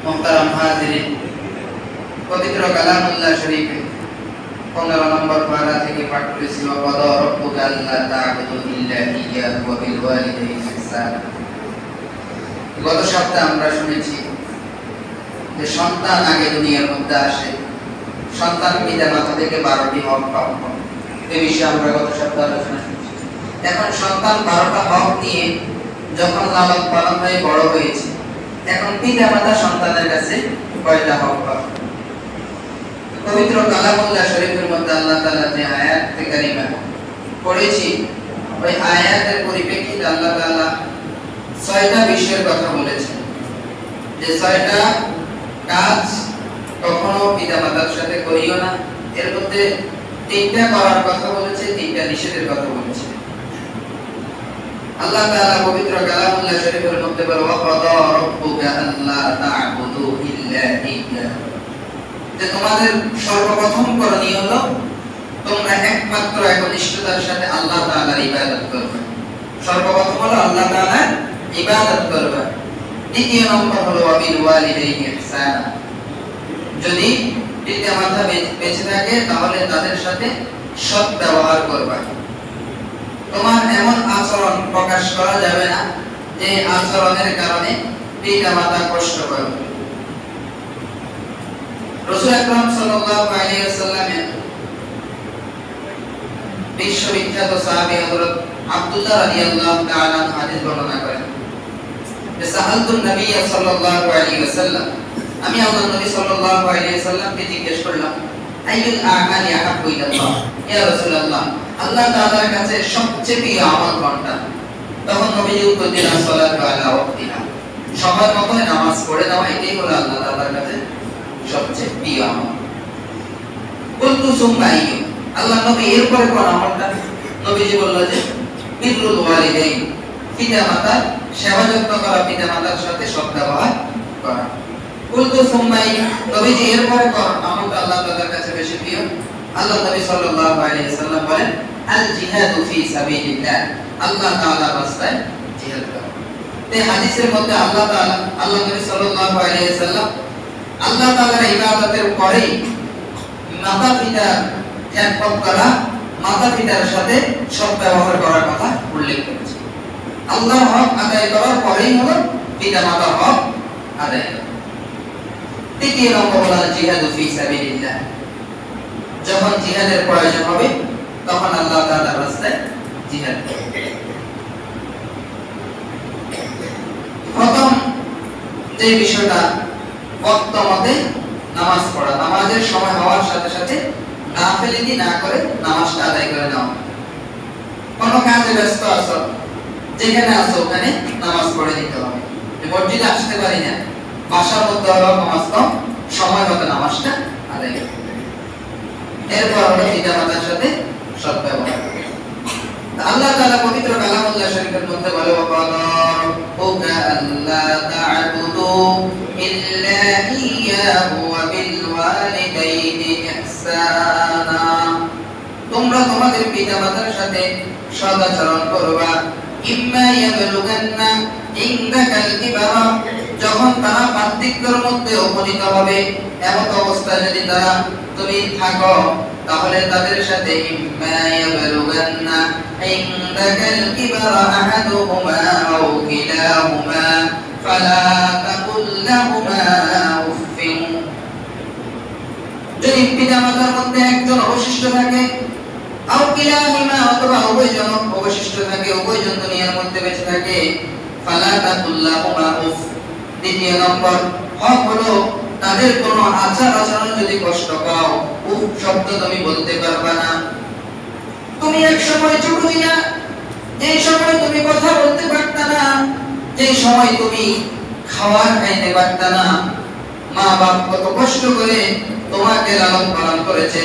মুহতারাম হাজিরিন, পবিত্র কালামুল্লাহ শরীফে 15 নম্বর পারা থেকে পাঠ করেছি, ওয়া ক্বাদা রাব্বুকা আল্লা তা'বুদু ইল্লা ইয়্যাহু ওয়া বিল ওয়ালিদাইনি ইহসানা। গত সপ্তাহে আমরা শুনেছি যে সন্তান আগে দুনিয়ার মধ্যে আসে, সন্তান পিতামাতা থেকে 12টি হক প্রাপ্য। এই বিষয়ে আমরা গত সপ্তাহে আলোচনা করেছি। এখন সন্তান 12টা হক নিয়ে যখন লালন পালন হয়ে বড় হয়েছে, এখন পিতামাতা সন্তানের কাছে কয়টা হক পাবে? পবিত্র কালামুল্লাহ শরীফের মধ্যে আল্লাহ তাআলা যে আয়াত কারিমা পড়েছি, ওই আয়াতের পরিপ্রেক্ষিতে আল্লাহ তাআলা 6টা বিষয়ের কথা বলেছেন, যে 6টা কাজ কখনো পিতামাতার সাথে করিও না। এর মধ্যে 3টা করার কথা বলেছে, 3টা নিষেধের কথা বলেছে। আল্লাহ তাআলা পবিত্র কালামুল্লাহ শরীফের মধ্যে বলে, ওয়া ক্বাদা রাব্বুকা আল্লা তা'বুদু ইল্লা ইয়্যাহু, যে তোমাদের সর্বপ্রথম করণীয় হলো তোমরা একমাত্র একনিষ্ঠতার সাথে আল্লাহ তাআলার ইবাদত করবে। সর্বপ্রথম হলো আল্লাহ তাআলার ইবাদত করবে। দ্বিতীয় নম্বর হলো ওয়া বিল ওয়ালিদাইনি ইহসানা, যদি পিতামাতা বেঁচে থাকে তাহলে তাদের সাথে সৎ ব্যবহার করবে। তোমার এমন আচরণ প্রকাশ করা যাবে না যে আচরণের কারণে পিতামাতা কষ্ট পাবে। রাসূল আকরাম সাল্লাল্লাহু আলাইহি ওয়াসাল্লামের বিশ্ববিখ্যাত সাহাবী হযরত আব্দুল্লাহ রাদিয়াল্লাহু তাআলা হাদিস বর্ণনা করেন যে সাহালতুন নবী সাল্লাল্লাহু আলাইহি ওয়াসাল্লাম, আমি আল্লাহর নবী সাল্লাল্লাহু আলাইহি ওয়াসাল্লামকে জিজ্ঞেস করলাম, আইয়ুল আমালি আহাব্বু ইলাল্লাহ, ইয়া রাসূলুল্লাহ, আল্লাহ তাআলার কাছে সবচেয়ে প্রিয় আমল কোনটা? তখন নবীজি উত্তর দিলেন, সালাতু আলা ওয়াক্তিহা, সময় মতো নামাজ পড়ে দেওয়া, এটাই হলো আল্লাহ তাআলার কাছে সবচেয়ে প্রিয় আমল। কুলতু সুম্মা আইয়ু, আল্লাহ নবী এরপরে কোন আমলটা? নবীজি বলল যে বিরুল ওয়ালিদাইন, পিতামাতার সেবা যত্ন করা, পিতামাতার সাথে সৎ ব্যবহার করা। কুলতু সুম্মা আইয়ু, নবীজি এরপরে কোন আমলটা আল্লাহ তাআলার কাছে বেশি প্রিয়? আল্লাহ নবী সাল্লাল্লাহু আলাইহি ওয়াসাল্লাম বলেন, আল জিহাদু ফি সাবিলিল্লাহ, আল্লাহ তাআলার রাস্তায় জিহাদ করা। এই হাদিসের মধ্যে আল্লাহ নবী সাল্লাল্লাহু আলাইহি ওয়াসাল্লাম আল্লাহ তাআলার ইবাদতের পরেই মাতা-পিতার খেদমত করা, মাতা-পিতার সাথে সৎ ব্যবহার করার কথা উল্লেখ করেছে। আল্লাহর হক আদায় করার পরেই হলো পিতা-মাতার হক আদায় করা। তৃতীয় নম্বর হলো জিহাদু ফি সাবিলিল্লাহ, যখন জিহাদের প্রয়োজন হবে তখন আল্লাহ তাআলার রাস্তায় জিহাদ করবে। প্রথম যে বিষয়টা, ওয়াক্ত মতে নামাজ পড়া, নামাজের সময় হওয়ার সাথে সাথে গাফিলতি না করে নামাজটা আদায় করে নাও। কোন কাজে ব্যস্ত আছো, যেখানে আছো ওখানে নামাজ পড়ে দিতে হবে। মসজিদে আসতে পারি না, বাসার মধ্যে হলো নামাজ কম, সময় মতো নামাজটা আদায় করতে হবে। এরপর হলো পিতামাতার সাথে সৎ ব্যবহার। আল্লাহ তাআলা পবিত্র কালামুল্লাহ শরীফের মধ্যে বলে, ওয়া ক্বাদা রাব্বুকা আল্লা তা'বুদু ইল্লা ইয়্যাহু ওয়া বিল ওয়ালিদাইনি ইহসানা, তোমরা তোমাদের পিতামাতার সাথে সদাচরণ করবা। ইম্মা ইয়াবলুগান্না ইনদাকাল কিবারা, যখন তারা বার্ধক্যের মধ্যে উপনীত হবে, এমন অবস্থায় যদি তারা তুমি থাকো, তাহলে তাদের সাথে ইম্মা ইয়াবলুগান্না ইনদাকাল কিবারা আহাদুহুমা আও কিলাহুমা ফালা তাকুল লাহুমা উফফিন, যদি পিতামাতার মধ্যে একজন অবশিষ্ট থাকে, আও কিলাহুমা, অথবা উভয়জন অবশিষ্ট থাকে, উভয়জন দুনিয়ার মধ্যে বেঁচে থাকে, ফালা তাকুল লাহুমা উফ। দ্বিতীয় নম্বর হক হলো তাদের কোনো আচার আচরণ যদি কষ্ট পাও, উফ শব্দ তুমি বলতে পারবে না। তুমি এক সময় ছোট ছিলা, যে সময় তুমি কথা বলতে পারতা না, যে সময় তুমি খাবার খাইতে পারতা না, মা বাপ কত কষ্ট করে তোমাকে লালন পালন করেছে,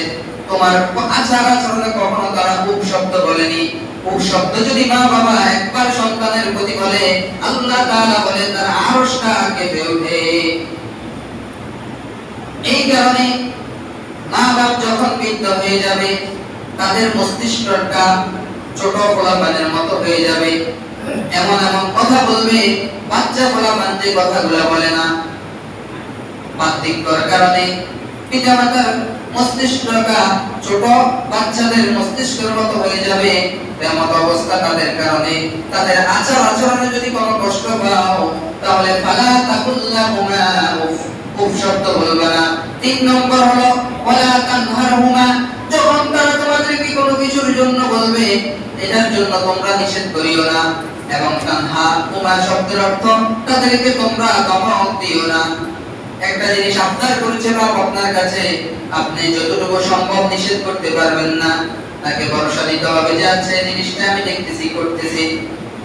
তোমার আচার আচরণে কখনো তারা উফ শব্দ বলেনি। উফ শব্দ যদি মা বাবা একবার সন্তানের প্রতি বলে, আল্লাহ তাআলা বলে তার আরশটা কেঁপে ওঠে। এই কারণে মা বাপ যখন বৃদ্ধ হয়ে যাবে, তাদের মস্তিষ্কটা ছোট পোলাপানের মতো হয়ে যাবে, এমন এমন কথা বলবে বাচ্চা পোলাপান যে কথাগুলো বলে না। বার্ধক্যের কারণে পিতামাতার মস্তিষ্কটা ছোট বাচ্চাদের মস্তিষ্কের মতো হয়ে যাবে, এমন অবস্থা তাদের কারণে। তাদের আচার আচরণে যদি কোনো কষ্ট পাও তাহলে ফালা তাকুল্লাহুমা উফ শব্দ বলবে না। 3 নম্বর হলো ওয়ালা তানহারহুমা, যখন তারা তোমাদেরকে কোনো কিছুর জন্য বলবে এটার জন্য তোমরা নিষেধ করিও না। এবং তানহারহুমা শব্দের অর্থ তাদেরকে তোমরা ধমক দিও না। একটা জিনিস আবদার করেছে বাপ আপনার কাছে, আপনি যতটুকু সম্ভব নিষেধ করতে পারবেন না, তাকে ভরসা দিতে হবে যে আচ্ছা এই জিনিসটা আমি দেখতেছি করতেছি।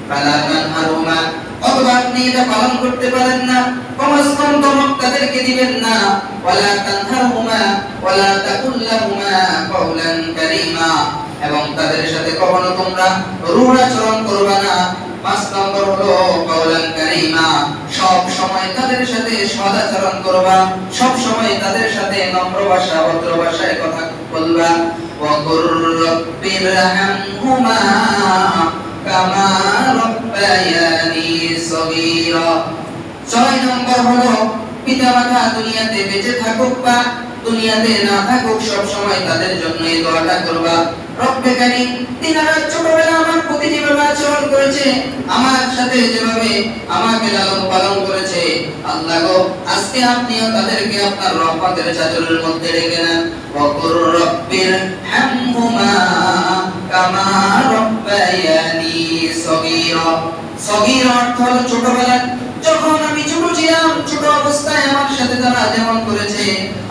ফালা তানহারহুমা, অথবা আপনি এটা পালন করতে পারেন না, কমস কম ধমক তাদেরকে দিবেন না। ওয়ালা তানহারহুমা ওয়ালা তাকুল্লাহুমা কাওলান কারীমা, এবং তাদের সাথে কখনো তোমরা রূঢ় আচরণ করবে না। 5 নম্বর হলো কাওলান কারীমা, সব সময় তাদের সাথে সদাচরণ করবা, সব সময় তাদের সাথে নম্র ভাষা ভদ্র ভাষায় কথা বলবা। ওয়া কুর রাব্বিরহামহুমা কামা রাব্বায়ানি সগীরা। 6 নম্বর হলো পিতামাতা দুনিয়াতে বেঁচে থাকুক বা দুনিয়াতে না থাকুক সব সময় তাদের জন্য এই দোয়াটা করবা। রব্বে কারীম, তিনারা ছোটবেলা আমার প্রতি যেভাবে আচরণ করেছে, আমার সাথে যেভাবে আমাকে লালন পালন করেছে, আল্লাহ গো আজকে আপনিও তাদেরকে আপনার রহমতের চাদরের মধ্যে রেখে নেন। ওয়া কুর রাব্বিরহামহুমা কামা রাব্বায়ানি সগীরা। সগীরা অর্থ হলো ছোটবেলা, যখন আমি ছোট ছিলাম, ছোট অবস্থায় আমার সাথে তারা যেমন করেছে,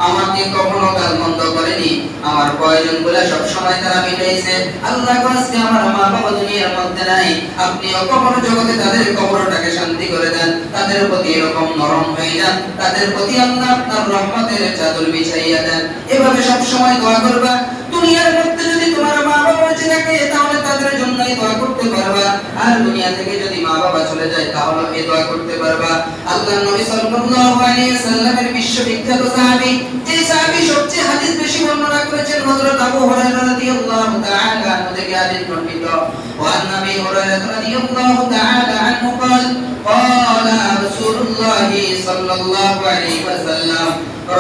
আমাকে কখনো গালমন্দ করেনি, আমার প্রয়োজনগুলো সব সময় তারা মিটাইছে। আল্লাহ আজকে আমার মা বাবা দুনিয়ার মধ্যে নাই, আপনিও কখনো জগতে তাদের কবরটাকে শান্তি করে দেন, তাদের প্রতি এরকম নরম হয়ে যান, তাদের প্রতি আল্লাহ আপনার রহমতের চাদর বিছাইয়া দেন। এভাবে সব সময় দোয়া করবা। দুনিয়ার মধ্যে যদি তোমার মা বাবা বেঁচে থাকে তাহলে তাদের জন্যই দোয়া করতে পারবা, আর দুনিয়া থেকে যদি মা বাবা চলে যায় তাহলে এই দোয়া করতে পারবা। আল্লাহর নবী সাল্লাল্লাহু আলাইহি ওয়াসাল্লামের বিশ্ববিখ্যাত সাহাবী, যে সাহাবী সবচেয়ে হাদিস বেশি বর্ণনা করেছেন, হযরত আবু হুরায়রা রাদিয়াল্লাহু তাআলা আনহু থেকে হাদিস বর্ণিত। ওয়া নবী হুরায়রা রাদিয়াল্লাহু তাআলা আনহু قال قال رسول الله صلى الله عليه وسلم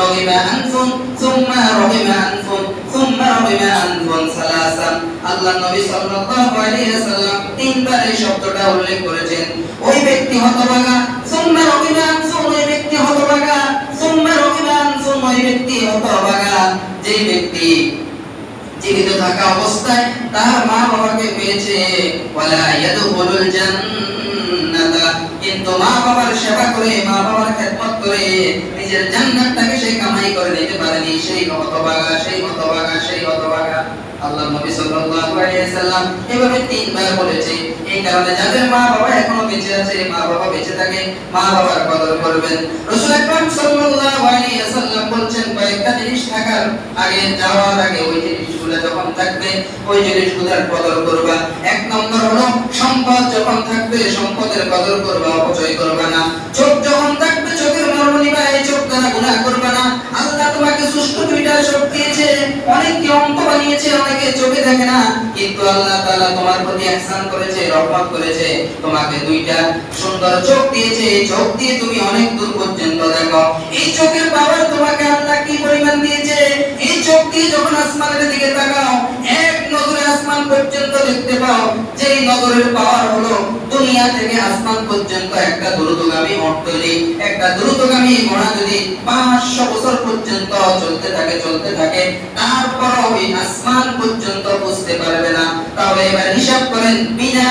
رغم أنف ثم رغم أنف ثم رغم أنف ثلاثا। আল্লাহ নবী সাল্লাল্লাহু আলাইহি ওয়াসাল্লাম তিনবার এই শব্দটা উল্লেখ করেছেন। ওই ব্যক্তি হতভাগা, ثم رغم أنف ওই ব্যক্তি হতভাগা, ثم رغم أنف ওই ব্যক্তি হতভাগা যে ব্যক্তি জীবিত থাকা অবস্থায় তার মা বাবাকে পেয়েছে। ওয়ালা ইয়াদখুলুল জান্নাতা, কিন্তু মা বাবার সেবা করে মা বাবার খেদমত করে নিজের জান্নাতটাকে সে কামাই করে নিতে পারেনি, সেই হতভাগা, সেই হতভাগা, সেই হতভাগা। আল্লাহ নবী সাল্লাল্লাহু আলাইহি ওয়াসাল্লাম এভাবে তিনবার বলেছে। এই কারণে যাদের মা বাবা এখনো বেঁচে আছে, মা বাবা বেঁচে থাকে, মা বাবার কদর করবেন। রাসূল আকরাম সাল্লাল্লাহু আলাইহি ওয়াসাল্লাম বলেছেন কয়েকটা জিনিস থাকার আগে, যাওয়ার আগে ওই জিনিসগুলো যখন থাকবে ওই জিনিসগুলোর কদর করবা। 1 নম্বর হলো সম্পদ যখন থাকবে সম্পদের কদর করবা, অপচয় করবা না। চোখ যখন থাকবে চোখের মর্ম নিবা, এই চোখ দ্বারা গুনাহ করবা না। আল্লাহ তোমাকে সুষ্ঠু দুইটা চোখ দিয়েছে, অনেককে অন্ধ বানিয়েছে, অনেকে চোখে দেখে না, কিন্তু আল্লাহ তাআলা তোমার প্রতি ইহসান করেছে, রহমত করেছে, তোমাকে দুইটা সুন্দর চোখ দিয়েছে। এই চোখ দিয়ে তুমি অনেক দূর পর্যন্ত দেখো। এই চোখের পাওয়ার তোমাকে আল্লাহ কি পরিমাণ দিয়েছে, এই চোখ দিয়ে যখন আসমানের দিকে তাকাও এক নজরে আসমান পর্যন্ত দেখতে পাও। যেই নজরের পাওয়ার হলো দুনিয়া থেকে আসমান পর্যন্ত একটা দ্রুতগামী অট্টলি, একটা দ্রুতগামী ঘোড়া যদি 500 বছর পর্যন্ত চলতে থাকে তারপর ওই আসমান পর্যন্ত পৌঁছতে পারবে না। তাহলে এবার হিসাব করেন, বিনা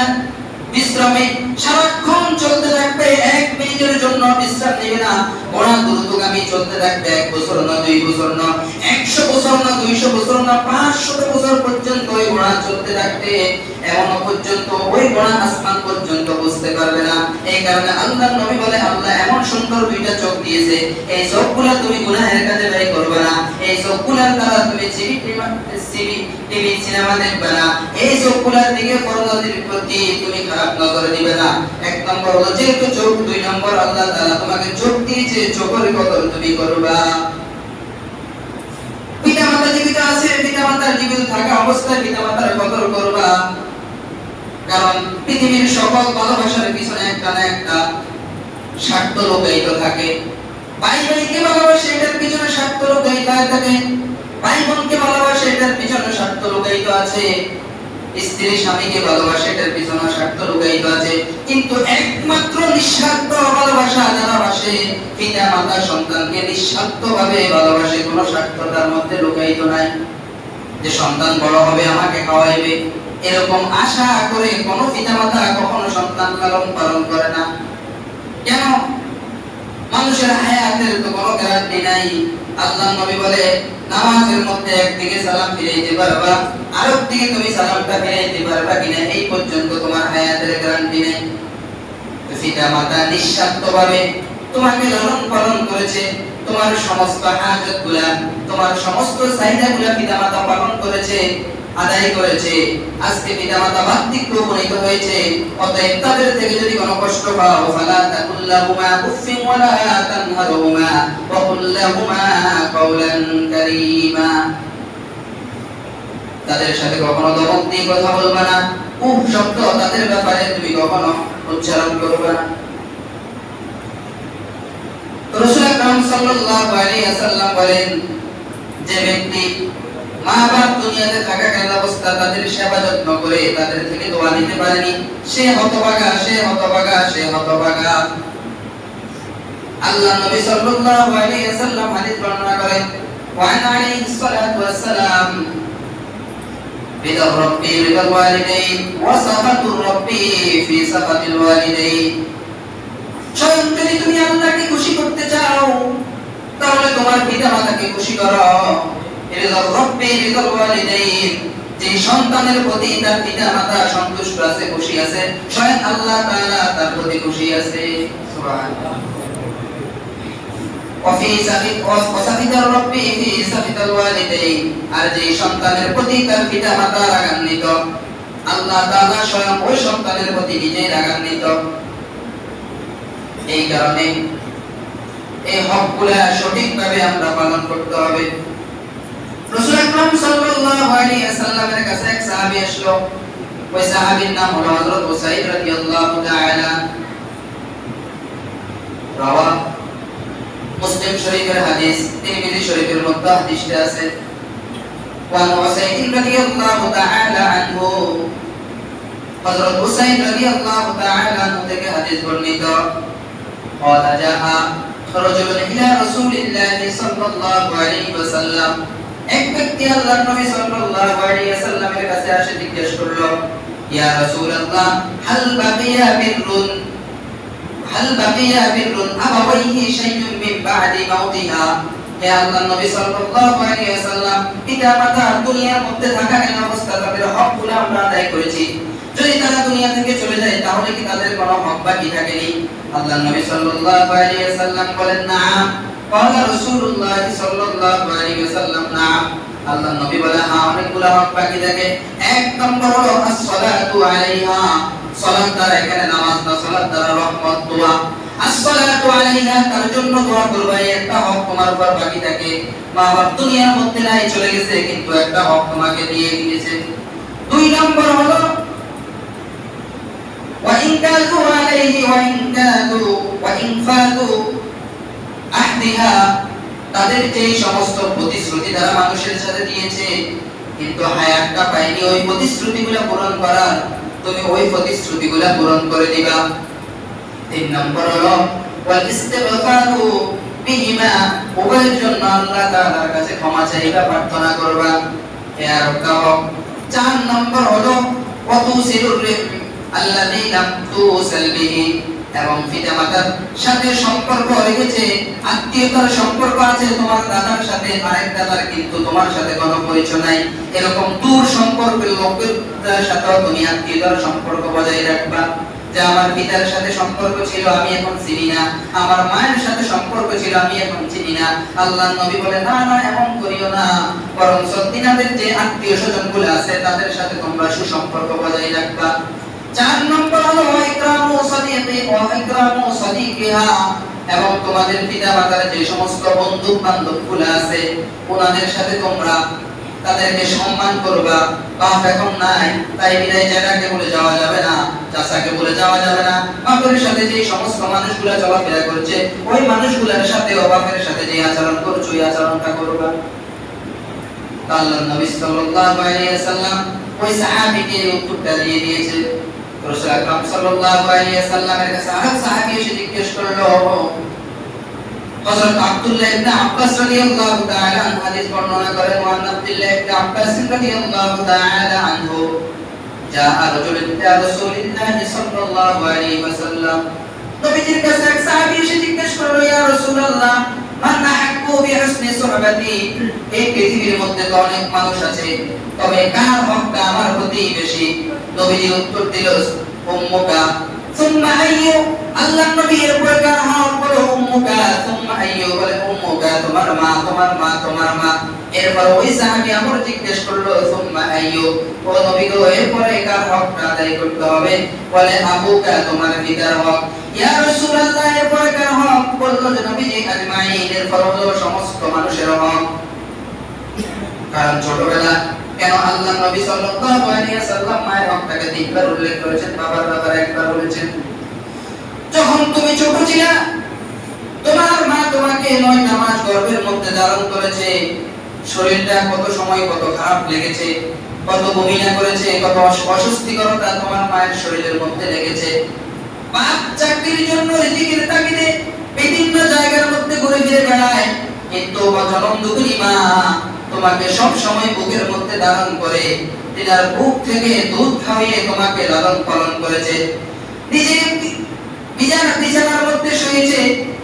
বিশ্রামে সারাক্ষণ চলতে থাকবে, 1 মিনিটের জন্য বিশ্রাম নেবে না। ঘোড়া দ্রুতগামী চলতে থাকবে, 1 বছর না 2 বছর না 100 বছর না 200 বছর না 500 বছর পর্যন্ত ওই ঘোড়া চলতে থাকবে, এমন পর্যন্ত ওই ঘোড়া আসমান পর্যন্ত পৌঁছতে পারবে না। এই কারণে আল্লাহর নবী বলে আল্লাহ এমন সুন্দর দুইটা চোখ দিয়েছে, এই চোখগুলো তুমি গুনাহের কাজে ব্যয় করবে না, এই চোখগুলোর দ্বারা তুমি টিভি সিনেমা দেখবে না, এই চোখগুলোর দিকে পরনজরের প্রতি তুমি খারাপ নজর দিবে না। 1 নম্বর হলো যেহেতু চোখ, 2 নম্বর আল্লাহ তাআলা তোমাকে চোখ দিয়েছে, চোখের কদর তুমি করবা। পিতামাতা জীবিত আছে, পিতামাতার জীবিত থাকা অবস্থায় পিতামাতার কদর করবা, কারণ পৃথিবীর সকল ভালোবাসার পিছনে একটা না একটা স্বার্থ লুকায়িত থাকে। ভাই ভাইকে ভালোবাসে, স্বার্থ লুকায়িত থাকে, ভাই বোনকে ভালোবাসে এটার পিছনে স্বার্থ লুকায়িত আছে, স্ত্রী স্বামীকে ভালোবাসে এটার পিছনে স্বার্থ লুকায়িত আছে। কিন্তু একমাত্র নিঃস্বার্থ ভালোবাসা যারা বাসে, পিতা মাতা সন্তানকে নিঃস্বার্থভাবে ভালোবাসে, কোনো স্বার্থ তার মধ্যে লুকায়িত নাই। যে সন্তান বড় হবে আমাকে খাওয়াইবে এরকম আশা করে কোনো পিতা মাতা কখনো সন্তান লালন পালন করে না। কেন? মানুষের হায়াতের তো কোনো গ্যারান্টি নাই। আল্লাহ নবী বলে নামাজের মধ্যে একদিকে সালাম ফিরাইতে পারবা, আরেকদিকে তুমি সালামটা ফিরাইতে পারবা কিনা এই পর্যন্ত তোমার হায়াতের গ্যারান্টি নেই। পিতা মাতা নিঃস্বার্থভাবে তোমাকে লালন পালন করেছে, তোমার সমস্ত হাজতগুলা, তোমার সমস্ত চাহিদাগুলা পিতা মাতা পালন করেছে, আদায় করেছে। আজকে পিতা মাতা বার্ধক্য উপনীত হয়েছে, অতএব তাদের থেকে যদি কোনো কষ্ট পাও, ফালা তাকুল্লাহুমা উফফিন ওয়ালা তানহারহুমা ওয়া কুল্লাহুমা কাওলান কারীমা। তাদের সাথে কখনো ধমক দিয়ে কথা বলবে না, উফ শব্দ তাদের ব্যাপারে তুমি কখনো উচ্চারণ করবে না। রাসূল আকরাম সাল্লাল্লাহু আলাইহি ওয়াসাল্লাম বলেন, যে ব্যক্তি মা বাপ দুনিয়াতে থাকাকালীন অবস্থা তাদের সেবা যত্ন করে তাদের থেকে দোয়া নিতে পারেনি, সে হতভাগা, সে হতভাগা, সে হতভাগা। আল্লাহ নবী সাল্লাল্লাহু আলাইহি ওয়াসাল্লাম হাদিস বর্ণনা করেন, ওয়া আলাইহিস সালাতু ওয়াস সালাম বিদা রাব্বি বিদাল ওয়ালিদাইন ওয়া সাফাতুর রাব্বি ফি সাফাতিল ওয়ালিদাইন। স্বয়ং যদি তুমি আল্লাহকে খুশি করতে চাও তাহলে তোমার পিতা মাতাকে খুশি করো। বিদাল রাব্বি বিদাল ওয়ালিদাইন, যে সন্তানের প্রতি তার পিতা মাতা সন্তুষ্ট আছে, খুশি আছে, স্বয়ং আল্লাহ তাআলা তার প্রতি খুশি আছে। সুবহানাল্লাহ। ওয়াফি সাফিত ওয়াসাফিতার রাব্বি ফি সাফিতাল ওয়ালিদাইন, আর যে সন্তানের প্রতি তার পিতা মাতা রাগান্বিত, আল্লাহ তাআলা স্বয়ং ওই সন্তানের প্রতি নিজেই রাগান্বিত। এই কারণে এই হকগুলা সঠিকভাবে আমরা পালন করতে হবে। রাসূল আকরাম সাল্লাল্লাহু আলাইহি ওয়াসাল্লামের কাছে এক সাহাবী আসলো, ওই সাহাবীর নাম হলো হযরত উসাইদ রাদিয়াল্লাহু তাআলা। রাওয়া মুসলিম শরীফের হাদিস, তিরমিজি শরীফের মধ্যে হাদিসটা আছে। ওয়া উসাইদ রাদিয়াল্লাহু তাআলা আনহু, হযরত উসাইদ রাদিয়াল্লাহু তাআলা আনহু থেকে হাদিস বর্ণিত, قال جاء رجل الى رسول الله صلى الله عليه وسلم, এক ব্যক্তি আল্লাহর নবী সাল্লাল্লাহু আলাইহি ওয়াসাল্লামের কাছে এসে জিজ্ঞেস করলো, ইয়া রাসূলুল্লাহ হাল বাকিয়া বিররুন আবাওয়াইহি শাইউন মিন বা'দি মাউতিহা। হে আল্লাহর নবী সাল্লাল্লাহু আলাইহি ওয়াসাল্লাম, পিতা মাতা দুনিয়ার মধ্যে থাকাকালীন অবস্থা তাদের হকগুলো আমরা আদায় করেছি, যদি তারা দুনিয়া থেকে চলে যায় তাহলে কি তাদের কোনো হক বাকি থাকেনি? আল্লাহর নবী সাল্লাল্লাহু আলাইহি ওয়াসাল্লাম বলেন, নাম। ক্বালা রাসূলুল্লাহ সাল্লাল্লাহু আলাইহি ওয়াসাল্লাম, নাম। আল্লাহর নবী বলেন, হ্যাঁ, অনেকগুলো হক বাকি থাকে। এক নম্বর হলো as-সালাতু আলাইহা, সালাত দ্বারা, এখানে নামাজ না, সালাত দ্বারা রহমত, দোয়া। as-সালাতু আলাইহা, তার জন্য দোয়া করবে, একটা হক তোমার উপর বাকি থাকে। মা বাপ দুনিয়ার মধ্যে নাই, চলে গেছে, কিন্তু একটা হক তোমাকে দিয়ে দিয়েছে। দুই নম্বর হলো وإن كادوا عليه وإن فاتوا عهدها, তাদের যে সমস্ত প্রতিশ্রুতি তারা মানুষের সাথে দিয়েছে কিন্তু হায়াতটা পায়নি, ওই প্রতিশ্রুতিগুলো পূরণ করার, তুমি ওই প্রতিশ্রুতিগুলো পূরণ করে দিবা। তিন নম্বর হলো ওয়াল ইস্তিগফারু বিহিমা, উভয়ের জন্য আল্লাহ তাআলার কাছে ক্ষমা চাইবা, প্রার্থনা করবা। এর অর্থ। চার নম্বর হলো ওয়াতুসিরুর আল্লাযী লাম তুসাল বিহি, এবং পিতামাতার সাথে সম্পর্ক রেখেছে, আত্মীয়তার সম্পর্ক আছে তোমার দাদার সাথে, আরেক দাদার কিন্তু তোমার সাথে কোনো পরিচয় নাই, এরকম দূর সম্পর্কের লোকের সাথেও তুমি আত্মীয়তার সম্পর্ক বজায় রাখবা। যে আমার পিতার সাথে সম্পর্ক ছিল আমি এখন চিনি না, আমার মায়ের সাথে সম্পর্ক ছিল আমি এখন চিনি না। আল্লাহর নবী বলে, না না, এমন করিও না, বরং সত্যিনাদের যে আত্মীয় স্বজনগুলো আছে তাদের সাথে তোমরা সুসম্পর্ক বজায় রাখবা। চার নম্বর হলো ইকরামু সাদিকি ওয়া ইকরামু সাদিকিহা, এবং তোমাদের পিতামাতার যে সমস্ত বন্ধু বান্ধবগুলো আছে ওনাদের সাথে তোমরা তাদেরকে সম্মান করবা। বাপ এখন নাই, তাই বিদায় জ্যাঠাকে বলে যাওয়া যাবে না, চাচাকে বলে যাওয়া যাবে না। বাপের সাথে যে সমস্ত মানুষগুলো চলাফেরা করছে, ওই মানুষগুলোর সাথে বাপের সাথে যে আচরণ করছো, ওই আচরণটা করবা। আল্লাহর নবী সাল্লাল্লাহু আলাইহি ওয়াসাল্লাম ওই সাহাবীকে উত্তরটা দিয়ে দিয়েছে। রাসূল আকরাম সাল্লাল্লাহু আলাইহি ওয়াসাল্লামের কাছে আরেক সাহাবী এসে জিজ্ঞেস করলো, হযরত আব্দুল্লাহ ইবনে আব্বাস রাদিয়াল্লাহু তাআলা আনহু হাদিস বর্ণনা করেন, ওয়ান আব্দুল্লাহ ইবনে আব্বাস রাদিয়াল্লাহু তাআলা আনহু জাআ রাজুলুন ইলা রাসূলিল্লাহি সাল্লাল্লাহু আলাইহি ওয়াসাল্লাম, নবীজির কাছে এক সাহাবী এসে জিজ্ঞেস করলো, ইয়া রাসূলুল্লাহ মান আহাক্কু বিহুসনি সুহবাতি, এই পৃথিবীর মধ্যে তো অনেক মানুষ আছে, তবে কার হকটা আমার প্রতি বেশি? নবীজি উত্তর দিল, উম্মুকা সুম্মা আইয়ু, আল্লাহর নবী এরপর কার হক বলো উম্মুকা, সুম্মা আইয়ু বলে উম্মুকা, তোমার মা, তোমার মা, তোমার মা। এরপর ওই সাহাবী আবার জিজ্ঞেস করলো, সুম্মা আইয়ু, ও নবী গো এরপরে কার হকটা আদায় করতে হবে? বলে আবুকা, তোমার পিতার হক। ইয়া রাসূলুল্লাহ এরপরে কার হক? বললো যে নবীজি আজমাইন, এরপর হলো সমস্ত মানুষের হক। কারণ ছোটবেলা কেন আল্লাহ নবী সাল্লাল্লাহু আলাইহি ওয়াসাল্লাম মায়ের হকটাকে তিনবার উল্লেখ করেছেন, বাবার ব্যাপারে একবার বলেছেন। যখন তুমি ছোট ছিলা, তোমার মা তোমাকে 9টা মাস গর্ভের মধ্যে ধারণ করেছে, শরীরটা কত সময় কত খারাপ লেগেছে, কত বমি না করেছে, কত অস্বস্তিকরতা তোমার মায়ের শরীরের মধ্যে লেগেছে। বাপ চাকরির জন্য রিজিকের তাগিদে বিভিন্ন জায়গার মধ্যে ঘুরে ফিরে বেড়ায়, কিন্তু জনম দুঃখী মা তোমাকে সব সময় বুকের মধ্যে ধারণ করে, তার বুক থেকে দুধ খাইয়ে তোমাকে লালন পালন করেছে, নিজে বিছানার মধ্যে শুয়েছে,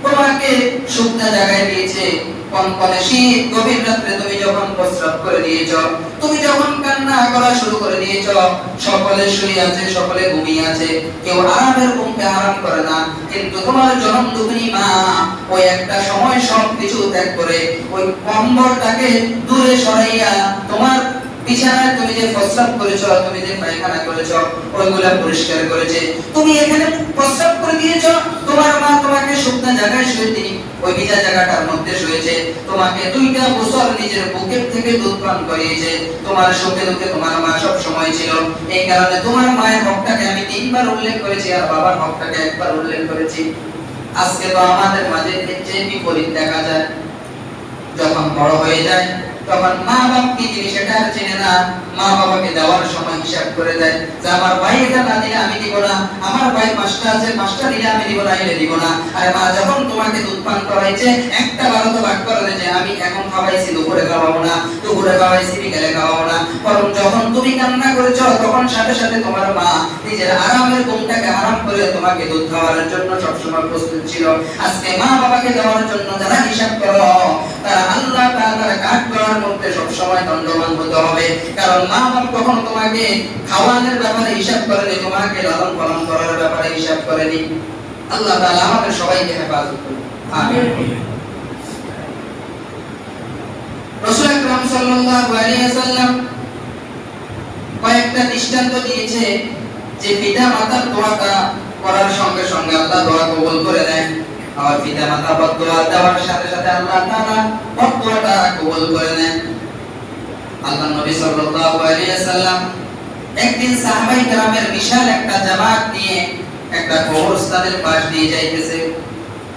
তোমাকে শুকনা জায়গায় দিয়েছে, কনকনে শীত গভীর রাত্রে তুমি যখন প্রস্রাব করে দিয়েছ, তুমি যখন কান্না করা শুরু করে দিয়েছ, সকলে শুয়ে আছে, সকলে ঘুমিয়ে আছে, কেউ আরামের ঘুমকে আরাম করে না, কিন্তু তোমার জনম দুঃখিনী মা ওই একটা সময় সব কিছু ত্যাগ করে ওই কম্বলটাকে দূরে সরাইয়া তোমার বিছানায় তুমি যে প্রস্রাব করেছো, তুমি যে পায়খানা করেছো, ওইগুলা পরিষ্কার করেছে, তুমি এখানে প্রস্রাব করে দিয়েছো, তোমার মা তোমাকে শুকনা জায়গায় শুয়েছে, ওই ভিজা জায়গাটার মধ্যে শুয়েছে, তোমাকে 2টা বছর নিজের বুকের থেকে দুধ পান করিয়েছে, তোমার সুখে দুঃখে তোমার মা সব সময় ছিল। এই কারণে তোমার মায়ের হকটাকে আমি 3বার উল্লেখ করেছি, আর বাবার হকটাকে একবার উল্লেখ করেছি। আজকে তো আমাদের মাঝে যে বিপরীত দেখা যায়, যখন বড় হয়ে যায় তখন মা বাপ কি জিনিস এটা আর চেনে না, মা বাবাকে দেওয়ার সময় হিসাব করে দেয় যে আমার ভাই এটা না দিলে আমি দিব না, আমার ভাই মাছটা আছে, মাছটা দিলে আমি দিব না, এটা দিব না। আর মা যখন তোমাকে দুধ পান করাইছে, একটা বারো তো ভাগ করে যে আমি এখন খাওয়াইছি, দুপুরে খাওয়াবো না, দুপুরে খাওয়াইছি, বিকেলে খাওয়াবো না। কারণ যখন তুমি কান্না করেছো, তখন সাথে সাথে তোমার মা নিজের আরামের ঘুমটাকে আরাম করে তোমাকে দুধ খাওয়ানোর জন্য সবসময় প্রস্তুত ছিল। আজকে মা বাবাকে দেওয়ার জন্য যারা হিসাব করো, তারা আল্লাহ তাআলার কাঠ করার মধ্যে সবসময় দণ্ডবান হতে হবে। কারণ মা বাপ কখনো তোমাকে খাওয়ানোর ব্যাপারে হিসাব করেনি, তোমাকে লালন পালন করার ব্যাপারে হিসাব করেনি। আল্লাহ তাআলা আমাদের সবাইকে হেফাজত করুন, আমিন। রাসূল আকরাম সাল্লাল্লাহু আলাইহি ওয়াসাল্লাম কয়েকটা দৃষ্টান্ত দিয়েছে যে পিতা মাতার দোয়াটা করার সঙ্গে সঙ্গে আল্লাহ দোয়া কবুল করে নেন। আর পিতা মাতা বদদোয়া দেওয়ার সাথে সাথে আল্লাহ তাআলা বদদোয়াটা কবুল করে নেন। আল্লাহ নবী সাল্লাল্লাহু আলাইহি ওয়াসাল্লাম একদিন সাহাবায়ে কেরামের বিশাল একটা জামাত নিয়ে একটা কবরস্থানের পাশ দিয়ে যাইতেছে।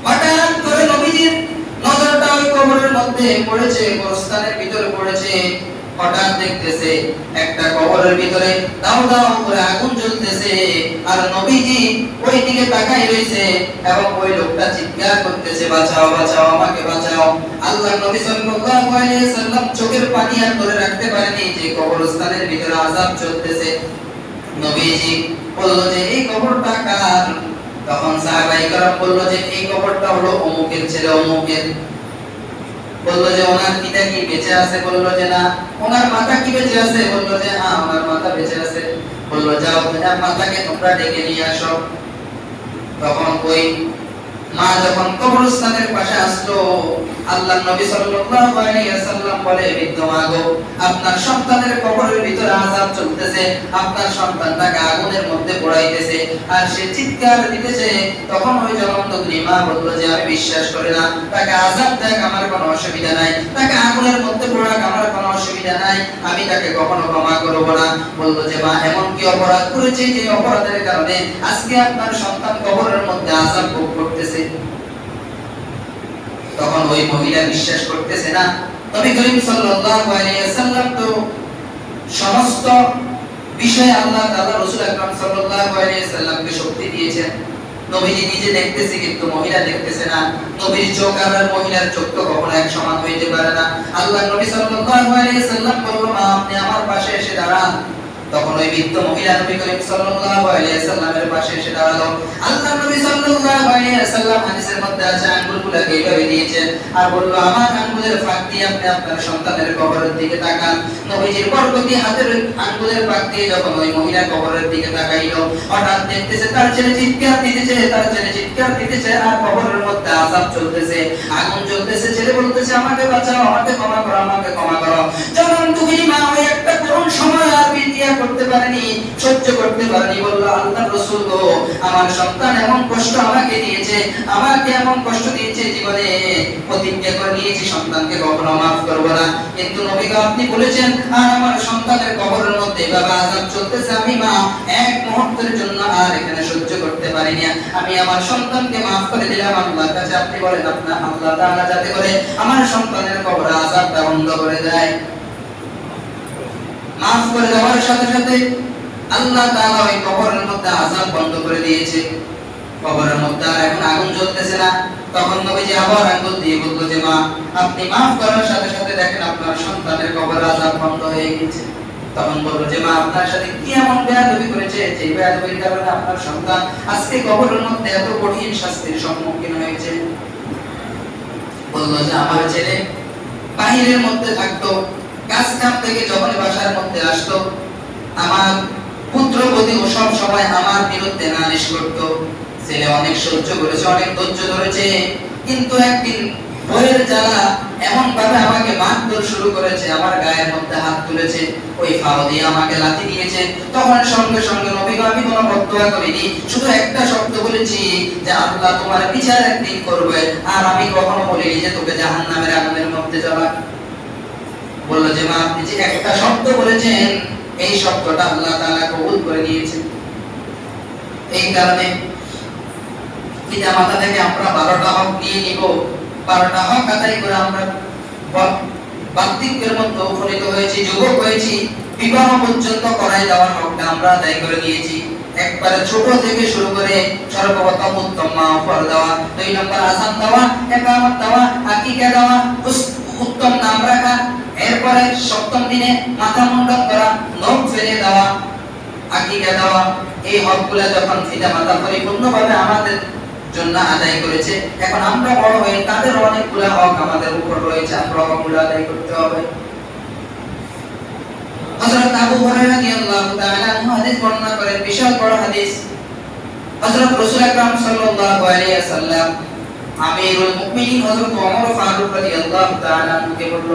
হঠাৎ করে নবীজির নজরটা ওই কবরের মধ্যে পড়েছে, কবরস্থানের ভিতরে পড়েছে। হঠাৎ দেখতেছে একটা কবরের ভিতরে দাও দাও করে আগুন জ্বলতেছে, আর নবীজি ওই দিকে তাকাই রয়েছে এবং ওই লোকটা চিৎকার করতেছে, বাঁচাও বাঁচাও, আমাকে বাঁচাও। আল্লাহ নবী সাল্লাল্লাহু আলাইহি ওয়াসাল্লাম চোখের পানি আর ধরে রাখতে পারেনি যে কবরস্থানের ভিতরে আযাব চলতেছে। নবীজি বলল যে এই কবরটা কার? তখন সাহাবায়ে কেরাম বলল যে এই কবরটা হলো অমুকের ছেলে অমুকের। বলল যে ওনার পিতা কি বেঁচে আছে? বলল যে না। ওনার মাতা কি বেঁচে আছে? বলল যে হ্যাঁ ওনার মাতা বেঁচে আছে। বলল যাও ওনার মাতাকে তোমরা ডেকে নিয়ে আসো। তখন ওই মা যখন কবরস্থানের পাশে আসলো, আল্লাহর নবী সাল্লাল্লাহু আলাইহি ওয়াসাল্লাম বলে, বৃদ্ধ মা গো, আপনার সন্তানের কবরের ভিতরে আযাব চলতেছে, আপনার সন্তানটাকে আগুনের মধ্যে পোড়াইতেছে আর সে চিৎকার দিতেছে। তখন ওই জনমদগ্নি মা বলল যে আমি বিশ্বাস করি না, তাকে আযাব দেখ আমার কোনো অসুবিধা নাই, তাকে আগুনের মধ্যে পোড়াক আমার কোনো অসুবিধা নাই, আমি তাকে কখনো ক্ষমা করব না। বলল যে মা এমন কি অপরাধ করেছে যে অপরাধের কারণে আজকে আপনার সন্তান কবরের মধ্যে আযাব ভোগ করতেছে? তখন ওই মহিলা বিশ্বাস করতেছে না। নবী করিম সাল্লাল্লাহু আলাইহি ওয়াসাল্লাম তো সমস্ত বিষয়ে আল্লাহ তাআলা রাসূল আকরাম সাল্লাল্লাহু আলাইহি ওয়াসাল্লামকে শক্তি দিয়েছেন। নবীজি নিজে দেখতেছে কিন্তু মহিলা দেখতেছে না। নবীর চোখ আর মহিলার চোখ তো কখনো এক সমান হইতে পারে না। আল্লাহ নবী সাল্লাল্লাহু আলাইহি ওয়াসাল্লাম বলল মা আপনি আমার পাশে এসে দাঁড়ান। তখন ওই বৃদ্ধ মহিলা নবী করিম সাল্লাল্লাহু আলাইহি ওয়াসাল্লামের পাশে এসে দাঁড়ালো। আল্লাহ নবী সাল্লাল্লাহু আলাইহি ওয়াসাল্লাম হাদিসের মধ্যে আছে আঙ্গুলগুলোকে এইভাবে দিয়েছেন আর বলল আমার আঙ্গুলের ফাঁক দিয়ে আপনি আপনার সন্তানের কবরের দিকে তাকান। নবীজির বরকতি হাতের আঙ্গুলের ফাঁক দিয়ে যখন ওই মহিলা কবরের দিকে তাকাইলো, হঠাৎ দেখতেছে তার ছেলে চিৎকার দিতেছে আর কবরের মধ্যে আযাব চলতেছে, আগুন জ্বলতেছে। ছেলে বলতেছে আমাকে বাঁচাও, আমাকে ক্ষমা করো, আমাকে ক্ষমা করো। যখন তুমি মা ওই একটা করুণ সময় আর বিদ্যা করতে পারেনি, সহ্য করতে পারেনি, বলল আল্লাহর রাসূল গো আমার সন্তান এমন কষ্ট আমাকে দিয়েছে, আমাকে এমন কষ্ট দিয়েছে, জীবনে প্রতিজ্ঞা করে নিয়েছি সন্তানকে কখনো মাফ করব না। কিন্তু নবী গো আপনি বলেছেন আর আমার সন্তানের কবরের মধ্যে এভাবে আযাব চলতেছে, আমি মা এক মুহূর্তের জন্য আর এখানে সহ্য করতে পারি না, আমি আমার সন্তানকে মাফ করে দিলাম আল্লাহর কাছে। আপনি বলেন আপনার আল্লাহ তাআলা যাতে করে আমার সন্তানের কবরে আযাবটা বন্ধ করে দেয়। মাফ করে দেওয়ার সাথে সাথে আল্লাহ তাআলা ওই কবরের মধ্যে আযাব বন্ধ করে দিয়েছে। কবরের মধ্যে আর এখন আগুন জ্বলতেছে না। তখন নবীজি আবার আঙ্গুল দিয়ে বলল যে মা আপনি মাফ করার সাথে সাথে দেখেন আপনার সন্তানের কবরের আযাব বন্ধ হয়ে গেছে। তখন বলল যে মা আপনার সাথে কি এমন বেয়াদবি করেছে যে বেয়াদবির কারণে আপনার সন্তান আজকে কবরের মধ্যে এত কঠিন শাস্তির সম্মুখীন হয়েছে? বলল যে আমার ছেলে বাহিরের মধ্যে থাকতো, কাজ কাম থেকে যখন বাসার মধ্যে আসতো আমার পুত্রবধূ সব সময় আমার বিরুদ্ধে নালিশ করত। ছেলে অনেক সহ্য করেছে, অনেক ধৈর্য ধরেছে, কিন্তু একদিন ভয়ের জ্বালা এমন ভাবে আমাকে মারধর শুরু করেছে, আমার গায়ের মধ্যে হাত তুলেছে, ওই ফাও দিয়ে আমাকে লাথি দিয়েছে। তখন সঙ্গে সঙ্গে নবী আমি কোনো বদদোয়া করিনি, শুধু একটা শব্দ বলেছি যে আল্লাহ তোমার বিচার একদিন করবে, আর আমি কখনো বলিনি যে তোকে জাহান্নামের আগুনের মধ্যে যাবা। বলল যে মা আপনি যে একটা শব্দ বলেছেন এই শব্দটা আল্লাহ তাআলা কবুল করে নিয়েছেন। এই কারণে পিতা মাতা থেকে আমরা 12টা হক নিয়ে নিব, 12টা হক আদায় করে আমরা বার্ধক্যের মধ্যে উপনীত হয়েছি, যুবক হয়েছি, বিবাহ পর্যন্ত করাই দেওয়ার হকটা আমরা আদায় করে নিয়েছি। একবারে ছোট থেকে শুরু করে সর্বপ্রথম উত্তম মা উপহার দেওয়া, 2 নম্বর আযান দেওয়া, ইকামত দেওয়া, আকিকা দেওয়া, উত্তম নাম রাখা, এরপরে সপ্তম দিনে মাথা মুন্ডন করা, নখ ফেলে দেওয়া, আকিকা দেওয়া। এই হকগুলো যখন পিতা মাতা পরিপূর্ণভাবে আমাদের জন্য আদায় করেছে, এখন আমরা বড় হয়ে তাদের অনেকগুলো হক আমাদের উপর রয়েছে, আমরা হকগুলো আদায় করতে হবে। হযরত আবু হুরায়রা রাদিয়াল্লাহু তাআলা হাদিস বর্ণনা করেন, বিশাল বড় হাদিস। হযরত রাসূল আকরাম সাল্লাল্লাহু আলাইহি ওয়াসাল্লাম আমিরুল মুমিনিন হযরত ওমর ফারুক রাদিয়াল্লাহু তাআলা কে বলল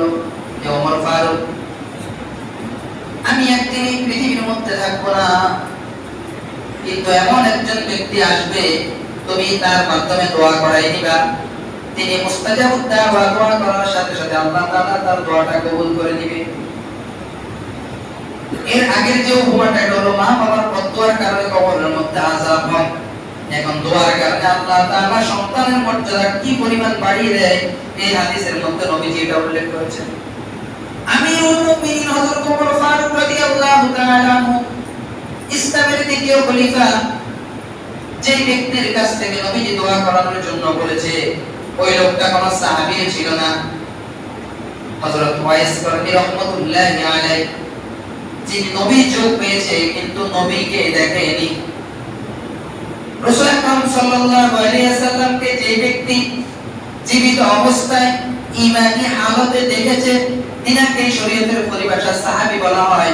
যে ওমর ফারুক আমি একদিন এই পৃথিবীর মধ্যে থাকব না, কিন্তু এমন একজন ব্যক্তি আসবে তুমি তার মাধ্যমে দোয়া করাই দিবা, তিনি মুস্তাজাবুদ দাওয়া, দোয়া করার সাথে সাথে আল্লাহ তাআলা তার দোয়াটা কবুল করে নেবে। এর আগের যে উপমাটা হলো মা বাবার বদদোয়ার কারণে কবরের মধ্যে আযাব হয়, এখন দোয়ার কারণে আল্লাহ তাআলা সন্তানের মর্যাদা কি পরিমাণ বাড়িয়ে দেয় এই হাদিসের মধ্যে নবীজি এটা উল্লেখ করেছেন। আমিরুল মুমিনিন হযরত ওমর ফারুক রাদিয়াল্লাহু তাআলা আনহু ইসলামের দ্বিতীয় খলিফা, যে ব্যক্তির কাছ থেকে নবীজি দোয়া করানোর জন্য বলেছে ওই লোকটা কোন সাহাবী ছিল না, হযরত ওয়াইস করনি রাহমাতুল্লাহি আলাইহি, যিনি নবীর চোখ পেয়েছে কিন্তু নবীকে দেখেনি। রাসূল আকরাম সাল্লাল্লাহু আলাইহি ওয়াসাল্লামকে যে ব্যক্তি জীবিত অবস্থায় ঈমানী হালতে দেখেছে তিনাকে শরীয়তের পরিভাষায় সাহাবী বলা হয়।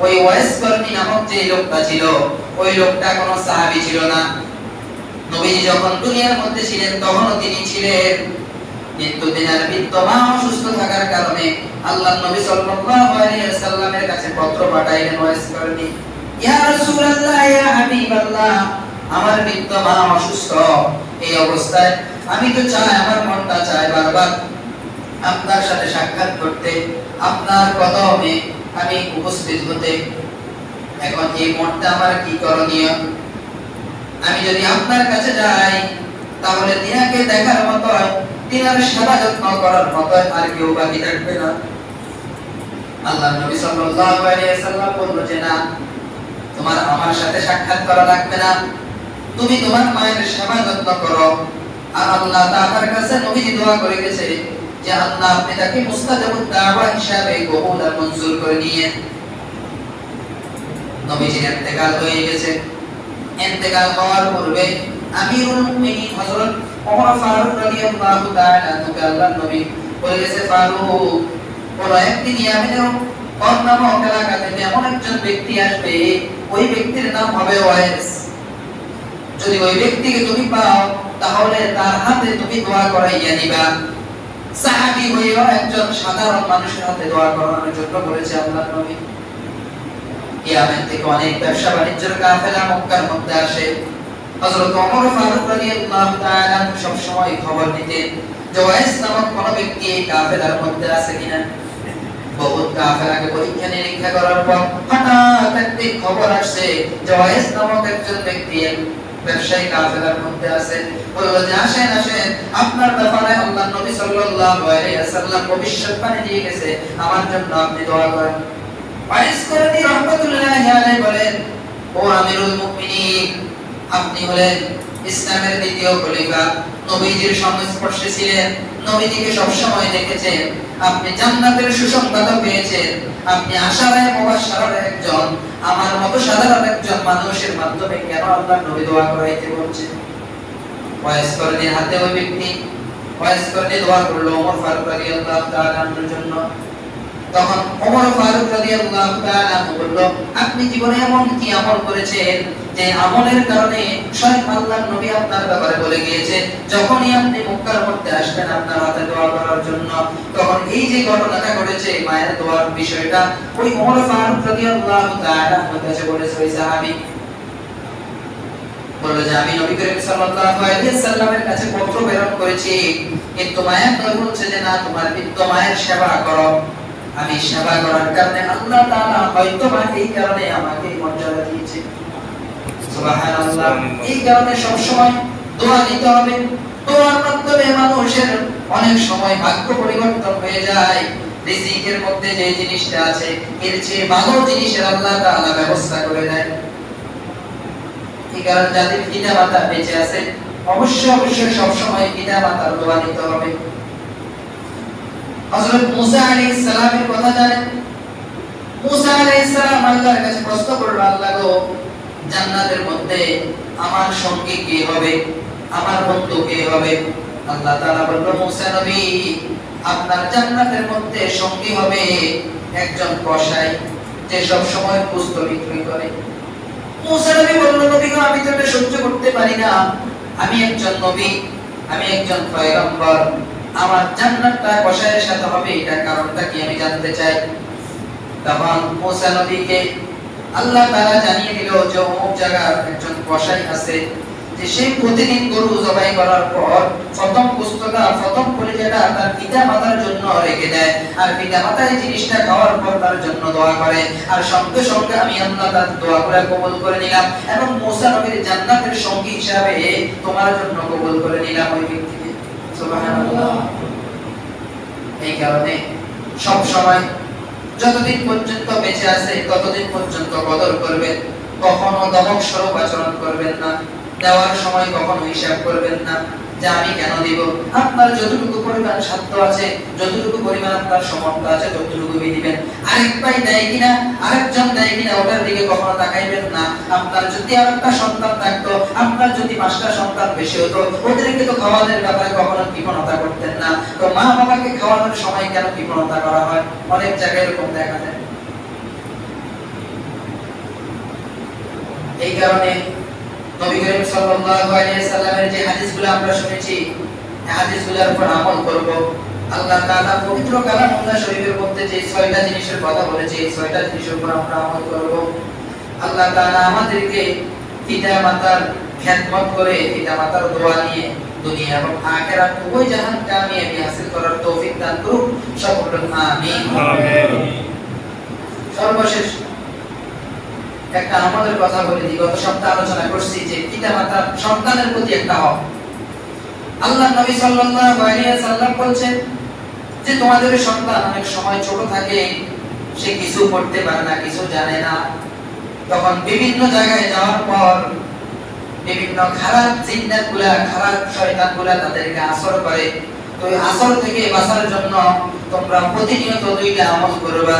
ওই ওয়াইস করনি নামক যে লোকটা ছিল ওই লোকটা কোনো সাহাবী ছিল না। নবীজি যখন দুনিয়ার মধ্যে ছিলেন তখনও তিনি ছিলেন, কিন্তু তিনার বিদ্যমা অসুস্থ থাকার কারণে আল্লাহর নবী সাল্লাল্লাহু আলাইহি ওয়াসাল্লামের কাছে পত্র পাঠাইলেন ওয়াইস করনি, ইয়া রাসূলুল্লাহ ইয়া হাবিবাল্লাহ, আমার বিদ্যমা অসুস্থ, এই অবস্থায় আমি তো চাই, আমার মনটা চায় বারবার আপনার সাথে সাক্ষাৎ করতে, আপনার কদমে আমি উপস্থিত হতে। এখন এই মুহূর্তে আমার কি করণীয়? আমি যদি আপনার কাছে যাই তাহলে তিনাকে দেখার মতো, তিনার সেবা যত্ন করার মতো আর কেউ বাকি থাকবে না। আল্লাহর নবী সাল্লাল্লাহু আলাইহি ওয়াসাল্লাম বললেন যে না, তোমার আমার সাথে সাক্ষাৎ করা লাগবে না, তুমি তোমার মায়ের সেবা যত্ন করো। আর আল্লাহ তাআলার কাছে নবীজি দোয়া করে গেছে যে আল্লাহ আপনি তাকে মুস্তাজাবুদ দাওয়া হিসাবে কবুল আর মঞ্জুর করে নিয়েন। নবীজির ইন্তেকাল হয়ে গেছে। ইন্তেকাল হওয়ার পূর্বে আমিরুল মুমিনিন হযরত ওমর ফারুক রাদিয়াল্লাহু তাআলা আনহুকে আল্লাহর নবী বলে গেছে, ফারুক, বলো একদিন ইয়ামেনের নামক এলাকা থেকে এমন একজন ব্যক্তি আসবে, ওই ব্যক্তির নাম হবে ওয়াইস। যদি ওই ব্যক্তিকে তুমি পাও তাহলে তার হাতে তুমি দোয়া করাইয়া নিবা। সাহাবী হয়েও একজন সাধারণ মানুষের হাতে দোয়া করানোর জন্য বলেছে আল্লাহর নবী। ইয়ামেন থেকে অনেক ব্যবসা বাণিজ্যের কাফেলা মক্কার মধ্যে আসে। হযরত ওমর ফারুক রাদিয়াল্লাহু তাআলা সব সময় খবর নিতেন যে ওয়াইস নামক কোন ব্যক্তি এই কাফেলার মধ্যে আছে কিনা। বহুত কাফেলাকে পরীক্ষা নিরীক্ষা করার পর হঠাৎ একটি খবর আসছে যে ওয়াইস নামক একজন ব্যক্তি ব্যবসায়ী কাফেলার মধ্যে আছে। বলল যে আসেন আসেন, আপনার ব্যাপারে আল্লাহর নবী সাল্লাল্লাহু আলাইহি ওয়াসাল্লাম ভবিষ্যৎবাণী দিয়ে গেছে, আমার জন্য আপনি দোয়া করেন। ওয়াইস করনি রাহমাতুল্লাহি আলাইহি বলেন, ও আমিরুল মুমিনিন, আপনি হলেন ইসলামের দ্বিতীয় খলিফা, নবীজির সংস্পর্শে ছিলেন, নবীজিকে সব সময় দেখেছেন, আপনি জান্নাতের সুসংবাদ পেয়েছেন, আপনি আশারায়ে মুবাশশারার একজন, আমার মতো সাধারণ একজন মানুষের মাধ্যমে কেন আল্লাহর নবী দোয়া করাইতে বলছেন? ওয়াইস করনির হাতে ওই ব্যক্তি ওয়াইস করনি দোয়া করলো ওমর ফারুক রাদিয়াল্লাহু তাআলা আনহুর জন্য। তখন ওমর ফারুক রাদিয়াল্লাহু তাআলা বলল, আপনি জীবনে এমন কি আমল করেছেন যে আমলের কারণে স্বয়ং আল্লাহর নবী আপনার ব্যাপারে বলে গিয়েছে যখনই আপনি মক্কার মধ্যে আসবেন আপনার হাতে দোয়া করার জন্য। তখন এই যে ঘটনাটা ঘটেছে মায়ের দোয়ার বিষয়টা ওই ওমর ফারুক রাদিয়াল্লাহু তাআলা আমার কাছে বলেছে ওই সাহাবী। বলল যে আমি নবী করিম সাল্লাল্লাহু আলাইহি ওয়াসাল্লামের কাছে পত্র প্রেরণ করেছি, কিন্তু মায়ের দোয়া বলছে যে না, তোমার বৃদ্ধ মায়ের সেবা করো। আমি সেবা করার কারণে আল্লাহ তাআলা হয়তোবা এই কারণে আমাকে মর্যাদা দিয়েছে। সুবহানাল্লাহ। এই কারণে সব সময় দোয়া নিতে হবে। দোয়ার মাধ্যমে মানুষের অনেক সময় ভাগ্য পরিবর্তন হয়ে যায়। রিজিকের মধ্যে যে জিনিসটা আছে এর চেয়ে ভালো জিনিসের আল্লাহ তাআলা ব্যবস্থা করে দেয়। এই কারণে যাদের পিতা-মাতা বেঁচে আছে অবশ্যই সব সময় পিতা-মাতার দোয়া নিতে হবে। হযরত মুসা আলাইহিস সালামের কথা জানেন? মুসা আলাইহিস সালাম আল্লাহর কাছে প্রশ্ন করলেন, আল্লাহ গো, জান্নাতের মধ্যে আমার সঙ্গী কে হবে, আমার বন্ধু কে হবে? আল্লাহ তাআলা বললেন, মুসা নবী, আপনার জান্নাতের মধ্যে সঙ্গী হবে একজন কসাই যে সব সময় গোশত বিক্রি করে। মুসা নবী বললেন, নবী গো, আমি তো এটা সহ্য করতে পারি না, আমি একজন নবী, আমি একজন পয়গম্বর, আমার জান্নাতটা কসাইয়ের সাথে হবে, এটা কারণটা কি আমি জানতে চাই। তখন মুসা নবীকে আল্লাহ তাআলা জানিয়ে দিল যে অমুক জায়গার একজন কসাই আছে যে সে প্রতিদিন গরু জবাই করার পর প্রথম গোশতটা, প্রথম কলিজাটা তার পিতা-মাতার জন্য রেখে দেয়, আর পিতা-মাতা এই জিনিসটা খাওয়ার পর তার জন্য দোয়া করে, আর সঙ্গে সঙ্গে আমি আল্লাহ তার দোয়া করে কবুল করে নিলাম এবং মুসা নবীর জান্নাতের সঙ্গী হিসাবে তোমার জন্য কবুল করে নিলাম ওই ব্যক্তিকে। সুবহানাল্লাহ। এই কারণে সব সময় যতদিন পর্যন্ত বেঁচে আছে ততদিন পর্যন্ত কদর করবেন, কখনো দমক স্বরূপ আচরণ করবেন না, দেওয়ার সময় কখনো হিসাব করবেন না যে আমি কেন দিব। আপনার যতটুকু পরিমাণ সাধ্য আছে, যতটুকু পরিমাণ আপনার সামর্থ্য আছে ততটুকু দিবেন। আরেক ভাই দেয় কিনা, আরেকজন দেয় কিনা ওটার দিকে কখনো তাকাইবেন না। আপনার যদি আরেকটা সন্তান থাকতো, আপনার যদি 5টা সন্তান বেশি হতো, ওদেরকে তো খাওয়ানোর ব্যাপারে কখনো কৃপণতা করতেন না। তো মা বাবাকে খাওয়ানোর সময় কেন কৃপণতা করা হয়? অনেক জায়গায় এরকম দেখা যায়। এই কারণে নবী করিম সাল্লাল্লাহু আলাইহি সাল্লামের যে হাদিসগুলো আমরা শুনেছি, এই হাদিসগুলোর উপর আমল করব। আল্লাহ তাআলা পবিত্র কালামুল্লাহ শরীফের মধ্যে যে 6টা জিনিসের কথা বলেছে, এই 6টা জিনিসের উপর আমরা আমল করব। আল্লাহ তাআলা আমাদেরকে পিতা-মাতার খেদমত করে, পিতা-মাতার দোয়া নিয়ে দুনিয়া এবং আখিরাত উভয় জাহান কামিয়াবি হাসিল করার তৌফিক দান করুন সকলে আমিন আমিন। সর্বশেষ একটা আমাদের কথা বলে দিই, গত সপ্তাহে আলোচনা করছি যে পিতামাতা সন্তানের প্রতি একটা হক। আল্লাহ নবী সাল্লাল্লাহু আলাইহি ওয়াসাল্লাম বলেন যে তোমাদের সন্তান অনেক সময় ছোট থাকে, সে কিছু পড়তে পারে না, কিছু জানে না, তখন বিভিন্ন জায়গায় যাওয়ার পর বিভিন্ন খারাপ জিন্নাতগুলা, খারাপ শয়তানগুলা তাদেরকে আসর করে। তো এই আসর থেকে বাঁচার জন্য তোমরা প্রতিনিয়ত দুইটা আমল করবা।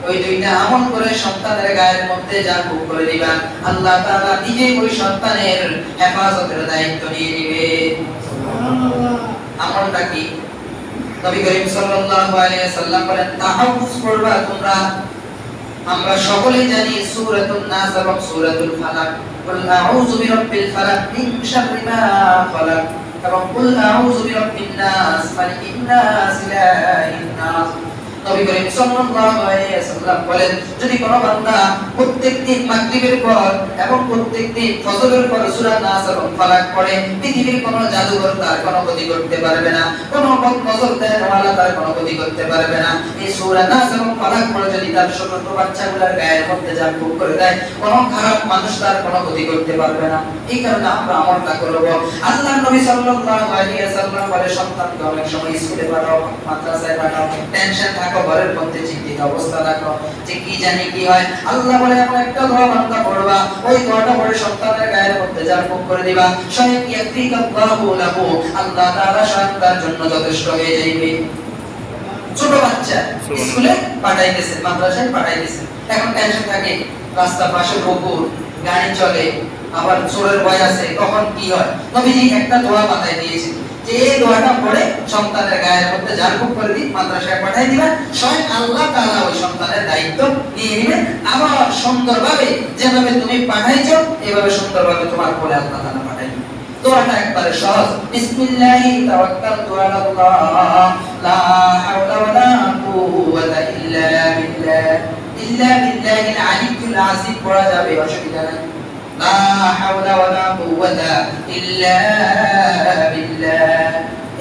ওই দুইটা আমল করে সন্তানের গায়ের মধ্যে জাগো করে দিবা, আল্লাহ তাআলা নিজেই ওই সন্তানের হেফাজতের দায়িত্ব নিয়ে নেবে। সুবহানাল্লাহ। আমলটা কি? নবী করিম সাল্লাল্লাহু আলাইহি ওয়াসাল্লাম বলেন তাহাফুজ করবা তোমরা। আমরা সকলেই জানি সূরাতুন নাস এবং সূরাতুল ফালাক, কুল আউযু বিরাব্বিল ফালাক মিন শাররি মা খালাক এবং কুল আউযু বিরাব্বিন নাস মালিকিন নাস ইলাহিন নাস। নবী করিম সাল্লাল্লাহু আলাইহি ওয়াসাল্লাম বলেন যদি কোনো বান্দা প্রত্যেকদিন মাগরিবের পর এবং প্রত্যেকদিন ফজরের পর সূরা নাস এবং ফালাক পড়ে, পৃথিবীর কোনো জাদুকর তার কোনো ক্ষতি করতে পারবে না, কোনো নজর দেওয়ালা তার কোনো ক্ষতি করতে পারবে না। এই সূরা নাস এবং ফালাক পড়ে যদি তার ছোট ছোট বাচ্চাগুলোর গায়ের মধ্যে জাদু করে দেয়, কোনো খারাপ মানুষ তার কোনো ক্ষতি করতে পারবে না। এই কারণে আমরা আমলটা করব। আল্লাহর নবী সাল্লাল্লাহু আলাইহি ওয়াসাল্লাম বলে সন্তানকে অনেক সময় স্কুলে পাঠাও, মাদ্রাসায় পাঠাও, টেনশন থাকে, ঘরের মধ্যে চিন্তিত অবস্থা রাখো যে কি জানি কি হয়। আল্লাহ বলে এমন একটা দোয়া বান্দা পড়বা, ওই দোয়াটা পড়ে সন্তানের গায়ের মধ্যে জারফুক করে দিবা, স্বয়ং ইয়াকফিকাল্লাহু লাহু, আল্লাহ তাআলা স্বয়ং তার জন্য যথেষ্ট হয়ে যাবে। ছোট বাচ্চা স্কুলে পাঠাইতেছে, মাদ্রাসায় পাঠাইতেছে, এখন টেনশন থাকে, রাস্তার পাশে পুকুর, গাড়ি চলে, আবার চোরের ভয় আছে, কখন কি হয়। নবীজি একটা দোয়া বানাই দিয়েছে যে এই দোয়াটা পড়ে সন্তানের গায়ের মধ্যে জারফুক করে দিই, মাদ্রাসায় পাঠাই দিবা, স্বয়ং আল্লাহ তাআলা ওই সন্তানের দায়িত্ব নিয়ে নেবে। আবার সুন্দরভাবে যেভাবে তুমি পাঠাইছো এইভাবে সুন্দরভাবে তোমার কোলে আল্লাহ তাআলা পাঠাই দিবে। দোয়াটা একবারে সহজ, বিসমিল্লাহি তাওয়াক্কালতু আলাল্লাহ লা হাওলা ওয়ালা কুওয়াতা ইল্লা বিল্লাহিল আলিয়্যিল আযীম পড়া যাবে, অসুবিধা নাই। লা হাওলা ওয়ালা কুওয়াতা ইল্লা বিল্লাহ।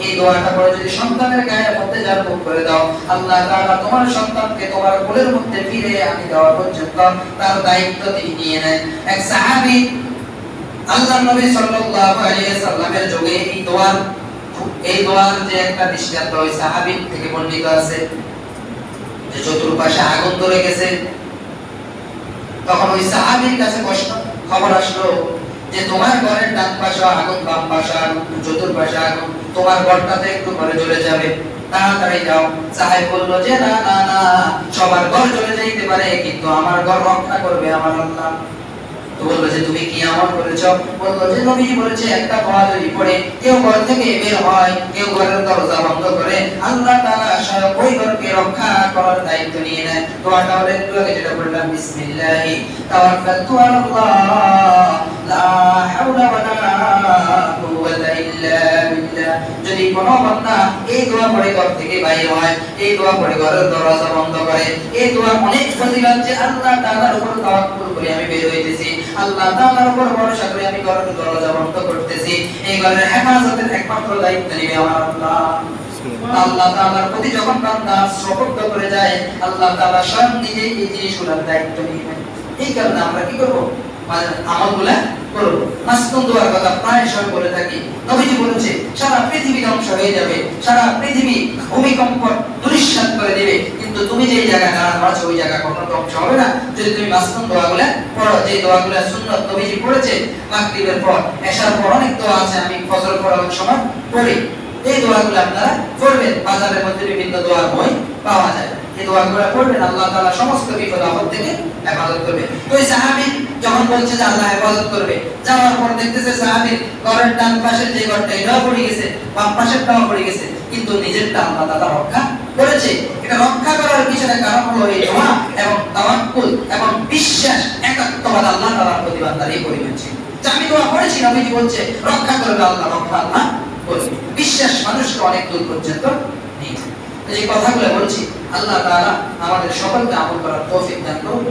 এই দোয়াটা পড়ে যদি সন্তানের গায়ের মধ্যে জারফুক করে দাও, আল্লাহ তাআলা তোমার সন্তানকে তোমার কোলের মধ্যে ফিরে আনি দেওয়া পর্যন্ত তার দায়িত্ব তিনি নিয়ে নেন। এক সাহাবী আল্লাহর নবী সাল্লাল্লাহু আলাইহি ওয়াসাল্লামের যুগে এই দোয়ার যে একটা দৃষ্টান্ত ওই সাহাবী থেকে বর্ণিত আছে যে চতুর্পাশে আগুন ধরে গেছে। তখন ওই সাহাবীর কাছে খবর আসলো যে তোমার ঘরের ডান পাশে আগুন, বাম পাশে আগুন, চতুর্পাশে আগুন, তোমার ঘরটাতে একটু ঘরে জ্বলে যাবে, তাড়াতাড়ি যাও। সাহেব বললো যে না না না, সবার ঘর জ্বলে যাইতে পারে কিন্তু আমার ঘর রক্ষা করবে আমার আল্লাহ। তো বললো যে তুমি কি আমল করেছো? বললো যে নবীজি বলেছে একটা দোয়া যদি পড়ে কেউ ঘর থেকে বের হয়, কেউ ঘরের দরজা বন্ধ করে, আল্লাহ তাআলা স্বয়ং ওই ঘরকে রক্ষা করার দায়িত্ব নিয়ে নেয়। দোয়াটা হলো একটু আগে যেটা বললাম, বিসমিল্লাহি তাওয়াক্কালতু আলাল্লাহ লা হাওলা ওয়ালা কুওয়াতা ইল্লা বিল্লাহ। যদি কোনো বান্দা এই দোয়া পড়ে ঘর থেকে বাইরে হয়, এই দোয়া পড়ে ঘরের দরজা বন্ধ করে, এই দোয়া অনেক ফজিলত যে আল্লাহ তাআলার উপর তাওয়াক্কুল করে আমি বের হইতেছি, আল্লাহ তাআলার উপর ভরসা করে আমি ঘরের দরজা বন্ধ করতেছি, এই ঘরের হেফাজতের একমাত্র দায়িত্ব নেবে আমার আল্লাহ। আল্লাহ তাআলার প্রতি যখন বান্দা শপথ করে যায়, আল্লাহ তাআলা স্বয়ং নিজেই এই জিনিসগুলোর দায়িত্ব নেবেন। এই কারণে আমরা কি করব? আমলগুলা করব। মাসনুন দোয়ার কথা প্রায় সময় বলে থাকি। নবীজি বলেছে সারা পৃথিবী ধ্বংস হয়ে যাবে, সারা পৃথিবী ভূমিকম্প ধূলিসাৎ করে দিবে, কিন্তু তুমি যেই জায়গায় দাঁড়ানো আছো ওই জায়গা কখনো ধ্বংস হবে না যদি তুমি মাসনুন দোয়াগুলা পড়ো। যে দোয়াগুলা সুন্নাত নবীজি পড়েছে মাগরিবের পর, এশার পর অনেক দোয়া আছে, আমি ফজর পড়ার সময় পড়ি। এই দোয়াগুলো আপনারা পড়বেন, বাজারের মধ্যে বিভিন্ন দোয়ার বই পাওয়া যায়, এই দোয়াগুলো পড়বেন, আল্লাহ তাআলা সমস্ত বিপদ আপদ থেকে হেফাজত করবে। তো এই সাহাবী যখন বলছে যে আল্লাহ হেফাজত করবে, যাওয়ার পর দেখতেছে সাহাবীর ঘরের ডান পাশের যে ঘরটা এটাও পড়ে গেছে, বাম পাশেরটাও পড়ে গেছে, কিন্তু নিজেরটা আল্লাহ তাআলা রক্ষা করেছে। এটা রক্ষা করার পিছনে কারণ হলো এই দোয়া এবং তাওয়াক্কুল এবং বিশ্বাস, একাত্মবাদ আল্লাহ তাআলার প্রতি বান্দার এই পরিমাণ ছিল যে আমি দোয়া পড়েছি, নবীজি বলছে রক্ষা করবে আল্লাহ, রক্ষা আল্লাহ করবে। বিশ্বাস মানুষকে অনেক দূর পর্যন্ত নিয়ে যায়। এই কথাগুলো বলছি, আল্লাহ তাআলা আমাদের সকলকে আমল করার তৌফিক দান করুন।